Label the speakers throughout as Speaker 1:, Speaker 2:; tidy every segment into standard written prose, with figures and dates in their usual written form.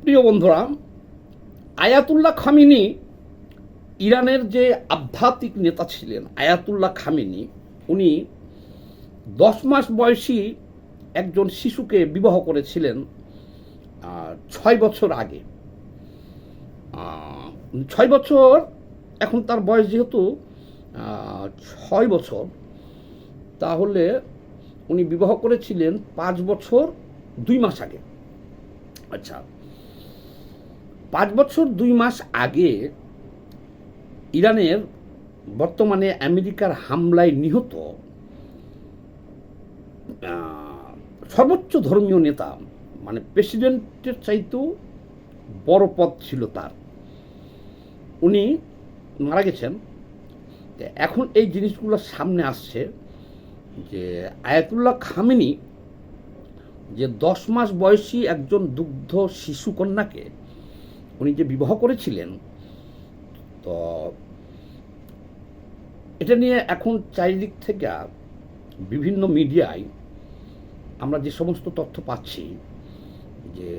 Speaker 1: প্রিয় বন্ধুরা, Ayatollah Khamenei ইরানের যে আধ্যাত্মিক নেতা ছিলেন আয়াতুল্লাহ খামেনি, উনি 10 মাস বয়সী একজন শিশুকে বিবাহ করেছিলেন 6 বছর আগে। 6 বছর, এখন তার বয়স যেহেতু 6 বছর, তাহলে উনি বিবাহ করেছিলেন 5 বছর 2 মাস আগে। আচ্ছা, 5 বছর 2 মাস আগে ইরানের বর্তমানে আমেরিকার হামলায় নিহত সর্বোচ্চ ধর্মীয় নেতা, মানে প্রেসিডেন্টের চাইতেও বড় পদ ছিল তার, উনি মারা গেছেন। এখন এই জিনিসগুলো সামনে আসছে যে আয়াতুল্লাহ খামেনি যে 10 মাস বয়সী একজন দুগ্ধ শিশু কন্যাকে উনি যে বিবাহ করেছিলেন, তো এটা নিয়ে এখন চারিদিক থেকে বিভিন্ন মিডিয়ায় আমরা যে সমস্ত তথ্য পাচ্ছি যে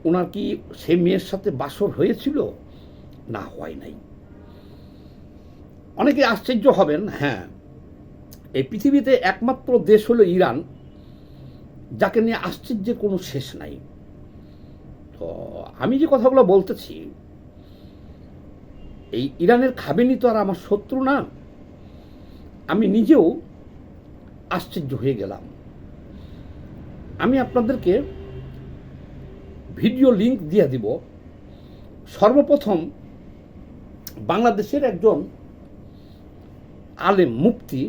Speaker 1: ওনার কি সেই মেয়ের সাথে বাসর হয়েছিল না হয় নাই। অনেকে আশ্চর্য হবেন, হ্যাঁ, এই পৃথিবীতে একমাত্র দেশ হলো ইরান, যাকে নিয়ে আশ্চর্যের কোনো শেষ নাই। তো আমি যে কথাগুলো বলতেছি, এই ইরানের খামেনি তো আর আমার শত্রু না। আমি নিজেও আশ্চর্য হয়ে গেলাম। আমি আপনাদেরকে ভিডিও লিংক দিয়ে দিব। সর্বপ্রথম বাংলাদেশের একজন আলেম মুফতি,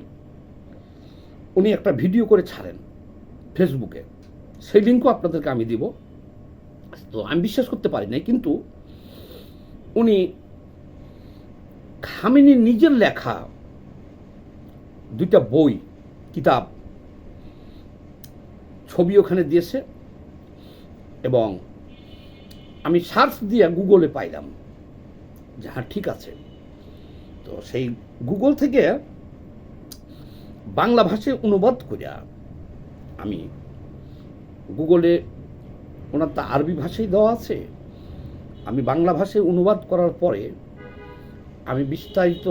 Speaker 1: উনি একটা ভিডিও করে ছাড়েন ফেসবুকে, সেই লিঙ্কও আপনাদেরকে আমি দিব। তো আমি বিশ্বাস করতে পারি নাই, কিন্তু উনি খামেনির নিজের লেখা 2টা বই, কিতাব, ছবি ওখানে দিয়েছে, এবং আমি সার্চ দিয়ে গুগলে পাইলাম যে হ্যাঁ ঠিক আছে। তো সেই গুগল থেকে বাংলা ভাষায় অনুবাদ করিয়া আমি গুগলে, ওনার তা আরবি ভাষায় দেওয়া আছে, আমি বাংলা ভাষায় অনুবাদ করার পরে আমি বিস্তারিত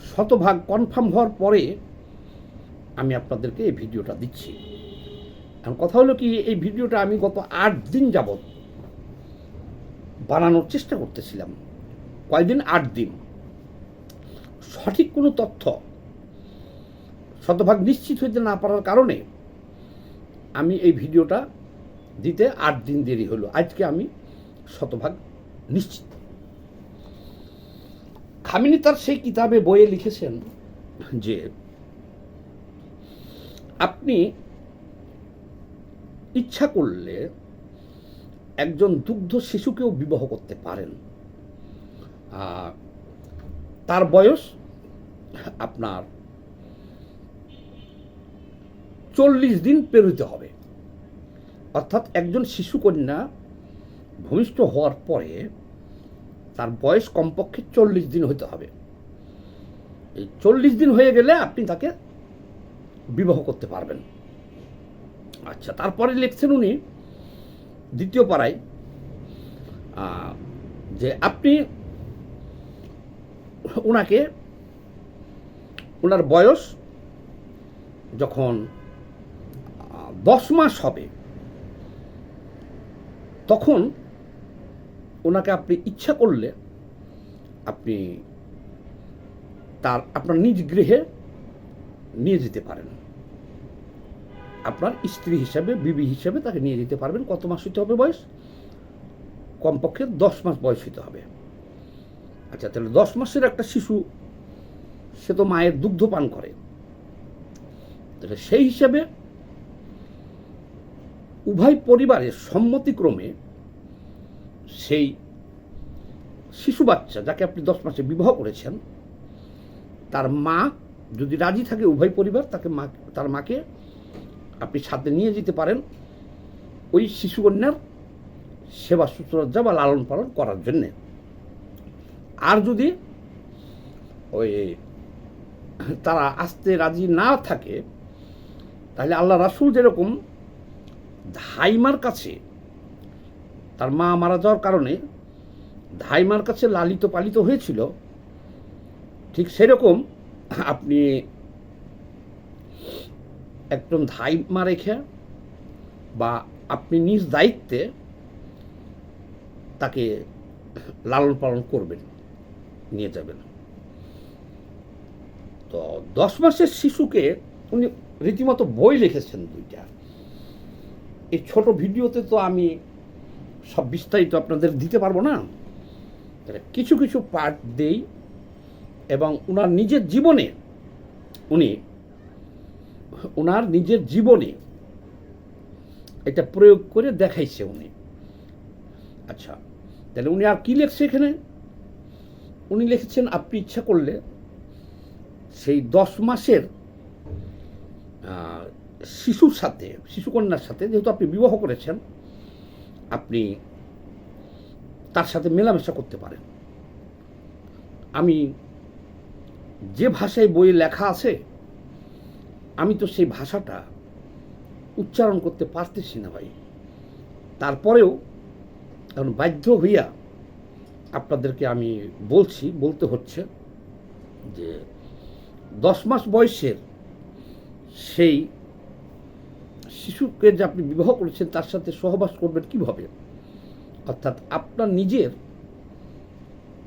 Speaker 1: শতভাগ কনফার্ম হওয়ার পরে আমি আপনাদেরকে এই ভিডিওটা দিচ্ছি। এখন কথা হলো কি, এই ভিডিওটা আমি গত 8 দিন যাবৎ বানানোর চেষ্টা করতেছিলাম। কয়দিন? 8 দিন। সঠিক কোনো তথ্য শতভাগ নিশ্চিত হইতে না পারার কারণে আমি এই ভিডিওটা দিতে 8 দিন দেরি হলো। আজকে আমি শতভাগ নিশ্চিত। খামেনি তার সেই কিতাবে বইয়ে লিখেছেন যে আপনি ইচ্ছা করলে একজন দুগ্ধ শিশুকেও বিবাহ করতে পারেন। তার বয়স আপনার 40 দিন পেরোতে হবে। অর্থাৎ একজন শিশু কন্যা ভূমিষ্ঠ হওয়ার পরে তার বয়স কমপক্ষে 40 দিন হতে হবে। এই 40 দিন হয়ে গেলে আপনি তাকে বিবাহ করতে পারবেন। আচ্ছা, তারপরে লিখছেন উনি 2য় পারায় যে আপনি ওনাকে, ওনার বয়স যখন 10 মাস হবে তখন ওনাকে আপনি ইচ্ছা করলে আপনি আপনার নিজ গৃহে নিয়ে যেতে পারেন। আপনার স্ত্রী হিসাবে, বিবি হিসাবে তাকে নিয়ে যেতে পারবেন। কত মাস হতে হবে বয়স? কমপক্ষে 10 মাস বয়স হতে হবে। আচ্ছা, তাহলে 10 মাসের একটা শিশু, সে তো মায়ের দুগ্ধ পান করে, তাহলে সেই হিসাবে উভয় পরিবারের সম্মতিক্রমে সেই শিশু বাচ্চা যাকে আপনি 10 মাসে বিবাহ করেছেন, তার মা যদি রাজি থাকে, উভয় পরিবার তার মাকে আপনি সাথে নিয়ে যেতে পারেন ওই শিশুকন্যার সেবা শুশ্রূষা বা লালন পালন করার জন্যে। আর যদি ওই তারা আসতে রাজি না থাকে, তাহলে আল্লাহ রাসূল যেরকম ধাইমার কাছে তার মা মারা যাওয়ার কারণে ধাইমার কাছে লালিত পালিত হয়েছিল, ঠিক সেরকম আপনি একজন ধাইমা রেখে বা আপনি নিজ দায়িত্বে তাকে লালন পালন করবেন, নিয়ে যাবেন। তো 10 মাসের শিশুকে উনি রীতিমতো বই লিখেছেন 2টা। এই ছোট ভিডিওতে তো আমি সব বিস্তারিত আপনাদের দিতে পারবো না, কিছু কিছু পার্ট দেই এবং ওনার নিজের জীবনে এটা প্রয়োগ করে দেখাইছে উনি। আচ্ছা, তাহলে উনি আর কি লিখছে এখানে? উনি লিখেছেন আপনি ইচ্ছা করলে সেই 10 মাসের শিশুকন্যার সাথে, যেহেতু আপনি বিবাহ করেছেন, আপনি তার সাথে মেলামেশা করতে পারেন। আমি যে ভাষায় বইয়ে লেখা আছে, আমি তো সেই ভাষাটা উচ্চারণ করতে পারতেছি না ভাই। তারপরেও এখন বাধ্য হইয়া আপনাদেরকে আমি বলতে হচ্ছে যে 10 মাস বয়সের সেই শিশুকে যে আপনি বিবাহ করেছেন, তার সাথে সহবাস করবেন কিভাবে, অর্থাৎ আপনার নিজের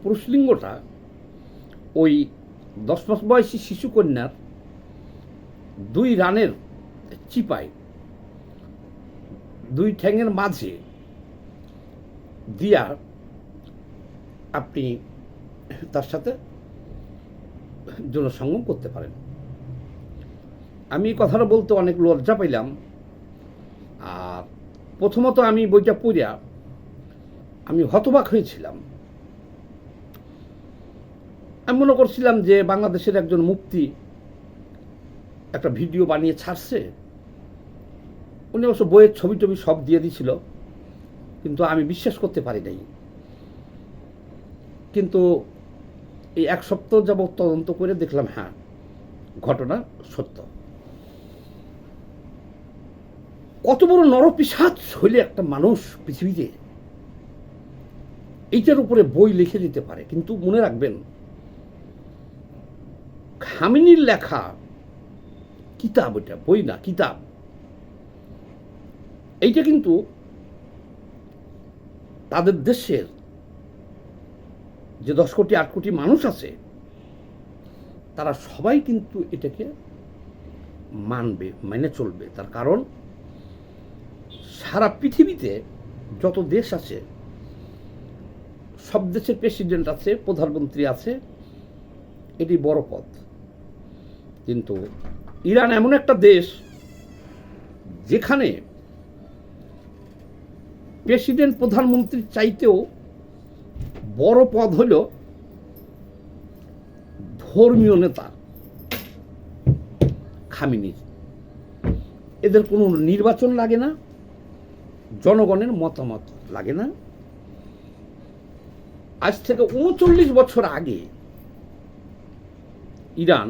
Speaker 1: পুরুষলিঙ্গটা ওই 10 মাস বয়সী শিশুকন্যার 2 রানের চিপায় 2 ঠ্যাঙের মাঝে দিয়া আপনি তার সাথে যৌনসঙ্গম করতে পারেন। আমি এই কথাটা বলতে অনেক লজ্জা পাইলাম। আর প্রথমত আমি বইটা পড়িয়া আমি হতবাক হয়েছিলাম। আমি মনে করছিলাম যে বাংলাদেশের একজন মুফতি একটা ভিডিও বানিয়ে ছাড়ছে, উনি অবশ্য বইয়ের ছবি টবি সব দিয়ে দিছিল, কিন্তু আমি বিশ্বাস করতে পারি নাই। কিন্তু এই 1 সপ্তাহ যাবত তদন্ত করে দেখলাম, হ্যাঁ, ঘটনা সত্য। কত বড় নরপিশাচ হইলে একটা মানুষ পৃথিবীতে এইটার উপরে বই লিখে দিতে পারে। কিন্তু মনে রাখবেন, খামেনির লেখা কিতাব, এটা বই না, কিতাব। এইটা কিন্তু তাদের দেশের যে 10 কোটি 8 কোটি মানুষ আছে, তারা সবাই কিন্তু এটাকে মানবে, মেনে চলবে। তার কারণ সারা পৃথিবীতে যত দেশ আছে, সব দেশের প্রেসিডেন্ট আছে, প্রধানমন্ত্রী আছে, এটি বড় পদ। কিন্তু ইরান এমন একটা দেশ যেখানে প্রেসিডেন্ট প্রধানমন্ত্রীর চাইতেও বড় পদ হল ধর্মীয় নেতা খামেনির। এদের কোনো নির্বাচন লাগে না, জনগণের মতামত লাগে না। আজ থেকে 39 বছর আগে ইরান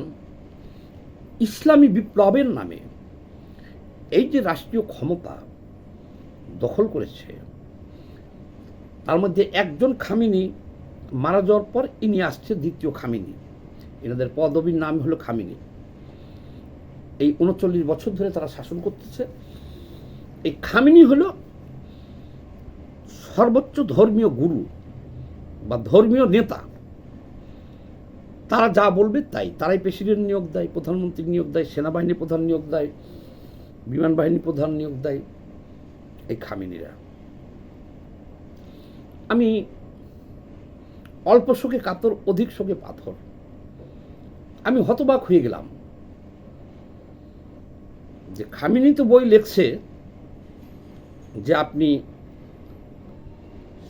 Speaker 1: ইসলামী বিপ্লবের নামে এই যে রাষ্ট্রীয় ক্ষমতা দখল করেছে, তার মধ্যে একজন খামেনি মারা যাওয়ার পর ইনি আসছে দ্বিতীয় খামেনি। এনাদের পদবীর নাম হলো খামেনি। এই 39 বছর ধরে তারা শাসন করতেছে। এই খামেনি হলো সর্বোচ্চ ধর্মীয় গুরু বা ধর্মীয় নেতা। তারা যা বলবে তাই। তারাই প্রেসিডেন্ট নিয়োগ দেয়, প্রধানমন্ত্রী নিয়োগ দেয়, সেনাবাহিনী প্রধান নিয়োগ দেয়, বিমান বাহিনী প্রধান নিয়োগ দেয় এই খামেনিরা। আমি অল্প শোকে কাতর, অধিক শোকে পাথর। আমি হতবাক হয়ে গেলাম যে খামেনি তো বই লেখছে যে আপনি,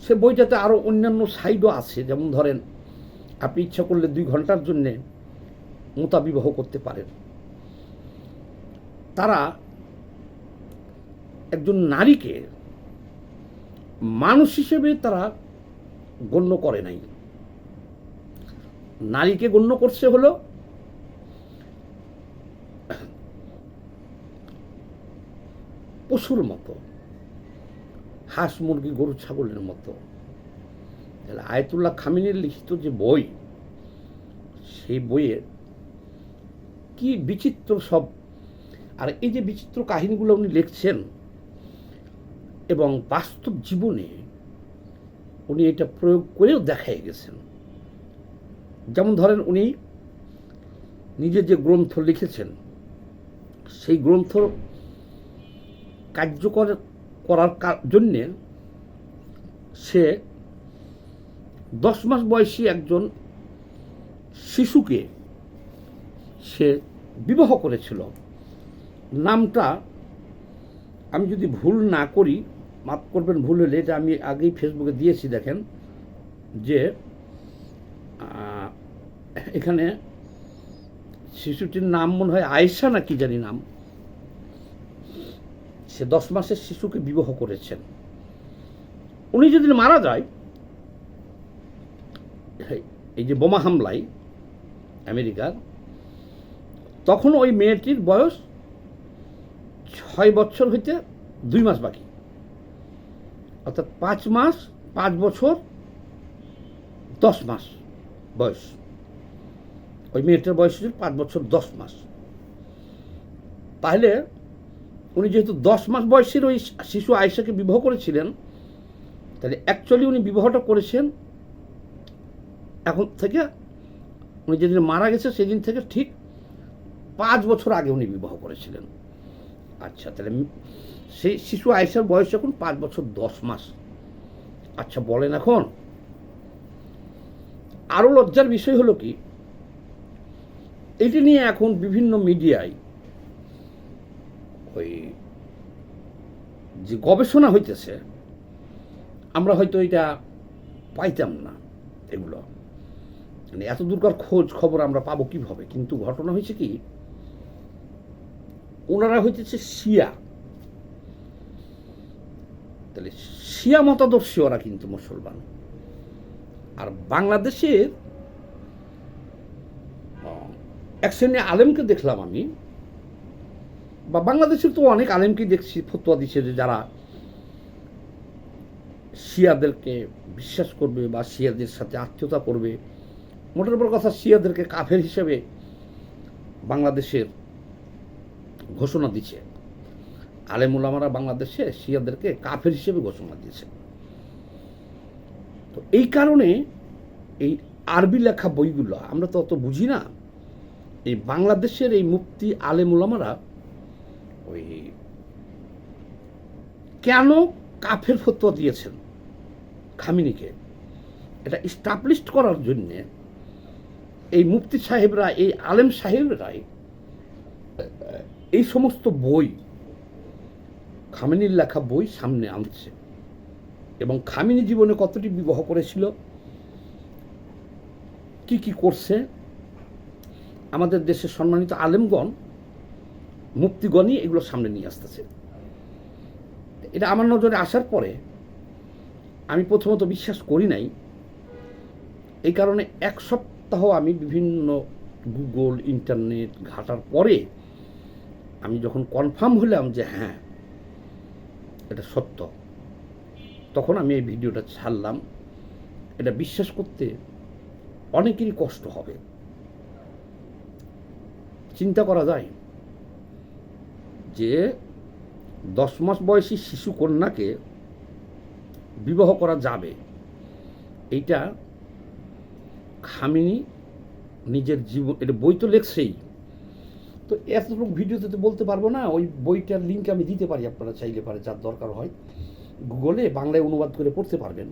Speaker 1: সে বইটাতে আরো অন্যান্য সাইডও আছে, যেমন ধরেন আপনি ইচ্ছা করলে 2 ঘন্টার জন্যে মোতাবিবাহ করতে পারেন। তারা একজন নারীকে মানুষ হিসেবে তারা গণ্য করে নাই। নারীকে গণ্য করছে হলো পশুর মতো। হাঁস মুরগি গরু ছাগলের মতো। তাহলে আয়াতুল্লাহ খামেনির লিখিত যে বই, সেই বইয়ের কি বিচিত্র সব, আর এই যে বিচিত্র কাহিনীগুলো উনি লিখছেন এবং বাস্তব জীবনে উনি এটা প্রয়োগ করেও দেখাই গেছেন। যেমন ধরেন, উনি নিজে যে গ্রন্থ লিখেছেন, সেই গ্রন্থ কার্যকর করার জন্যে সে 10 মাস বয়সী একজন শিশুকে সে বিবাহ করেছিল। নামটা আমি যদি ভুল না করি, মাফ করবেন ভুল হলে, এটা আমি আগেই ফেসবুকে দিয়েছি, দেখেন যে এখানে শিশুটির নাম মনে হয় আয়েশা না কি জানি নাম। সে 10 মাসের শিশুকে বিবাহ করেছেন। উনি যেদিন মারা যায়, এই যে বোমা হামলায় আমেরিকার, তখন ওই মেয়েটির বয়স 6 বছর হইতে 2 মাস বাকি, অর্থাৎ 5 বছর 10 মাস বয়স। ওই মেয়েটার বয়স ছিল 5 বছর 10 মাস। তাহলে উনি যেহেতু 10 মাস বয়সের ওই শিশু আয়েশাকে বিবাহ করেছিলেন, তাহলে অ্যাকচুয়ালি উনি বিবাহটা করেছেন এখন থেকে, উনি যেদিন মারা গেছে সেদিন থেকে ঠিক 5 বছর আগে উনি বিবাহ করেছিলেন। আচ্ছা, তাহলে সেই শিশু আয়েশার বয়স এখন 5 বছর 10 মাস। আচ্ছা বলেন, এখন আরও লজ্জার বিষয় হলো কি, এটি নিয়ে এখন বিভিন্ন মিডিয়ায় ওই যে গবেষণা হইতেছে, আমরা হয়তো এটা পাইতাম না, এগুলো মানে এত দূরকার খোঁজ খবর আমরা পাবো কিভাবে। কিন্তু ঘটনা হয়েছে কি, ওনারা হইতেছে শিয়া, তাহলে শিয়া মতাদর্শী ওরা কিন্তু মুসলমান। আর বাংলাদেশের এক শ্রেণী আলেমকে দেখলাম আমি, বা বাংলাদেশের তো অনেক আলেমকেই দেখছি ফতোয়া দিচ্ছে যে যারা শিয়াদেরকে বিশ্বাস করবে বা শিয়াদের সাথে আত্মীয়তা করবে, মোটের উপর কথা শিয়াদেরকে কাফের হিসেবে বাংলাদেশের ঘোষণা দিচ্ছে। আলেম উলামারা বাংলাদেশে শিয়াদেরকে কাফের হিসেবে ঘোষণা দিয়েছে। তো এই কারণে এই আরবি লেখা বইগুলো আমরা তো অত বুঝি না। এই বাংলাদেশের এই মুফতি আলেম উলামারা ওই কেন কাফের ফতোয়া দিয়েছেন খামেনিকে, এটা স্টাবলিশ করার জন্যে এই মুফতি সাহেবরা, এই আলেম সাহেবরাই এই সমস্ত বই, খামেনির লেখা বই সামনে আনছে। এবং খামেনি জীবনে কতটি বিবাহ করেছিল, কি কি করছে, আমাদের দেশের সম্মানিত আলেমগণ, মুফতিগণই এগুলো সামনে নিয়ে আসতেছে। এটা আমার নজরে আসার পরে আমি প্রথমত বিশ্বাস করি নাই। এই কারণে 1 সপ্তাহ আমি বিভিন্ন গুগল ইন্টারনেট ঘাটার পরে আমি যখন কনফার্ম হলাম যে হ্যাঁ এটা সত্য, তখন আমি এই ভিডিওটা ছাড়লাম। এটা বিশ্বাস করতে অনেকেরই কষ্ট হবে। চিন্তা করা যায় যে 10 মাস বয়সী শিশু কন্যাকে বিবাহ করা যাবে, এইটা খামেনি নিজের জীবন, এটা বই তো লেখছেই। তো এতটুকু ভিডিওতে তো বলতে পারবো না। ওই বইটার লিঙ্ক আমি দিতে পারি, আপনারা চাইলে পারে, যার দরকার হয় গুগলে বাংলায় অনুবাদ করে পড়তে পারবেন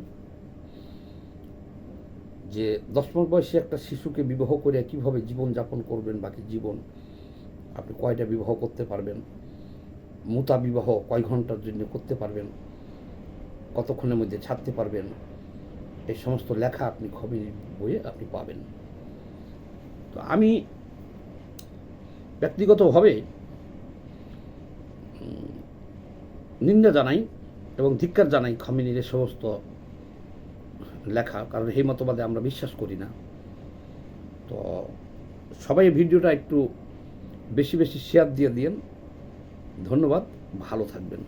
Speaker 1: যে 10 মাস বয়সী একটা শিশুকে বিবাহ করে কীভাবে জীবনযাপন করবেন, বাকি জীবন আপনি কয়টা বিবাহ করতে পারবেন, মুতা বিবাহ কয় ঘন্টার জন্য করতে পারবেন, কতক্ষণের মধ্যে ছাড়তে পারবেন, এই সমস্ত লেখা আপনি খামেনির বইয়ে আপনি পাবেন। তো আমি ব্যক্তিগতভাবে নিন্দা জানাই এবং ধিক্কার জানাই খামেনির এই সমস্ত লেখা, কারণ এই মতবাদে আমরা বিশ্বাস করি না। তো সবাই ভিডিওটা একটু বেশি বেশি শেয়ার দিয়ে দিন। ধন্যবাদ, ভালো থাকবেন।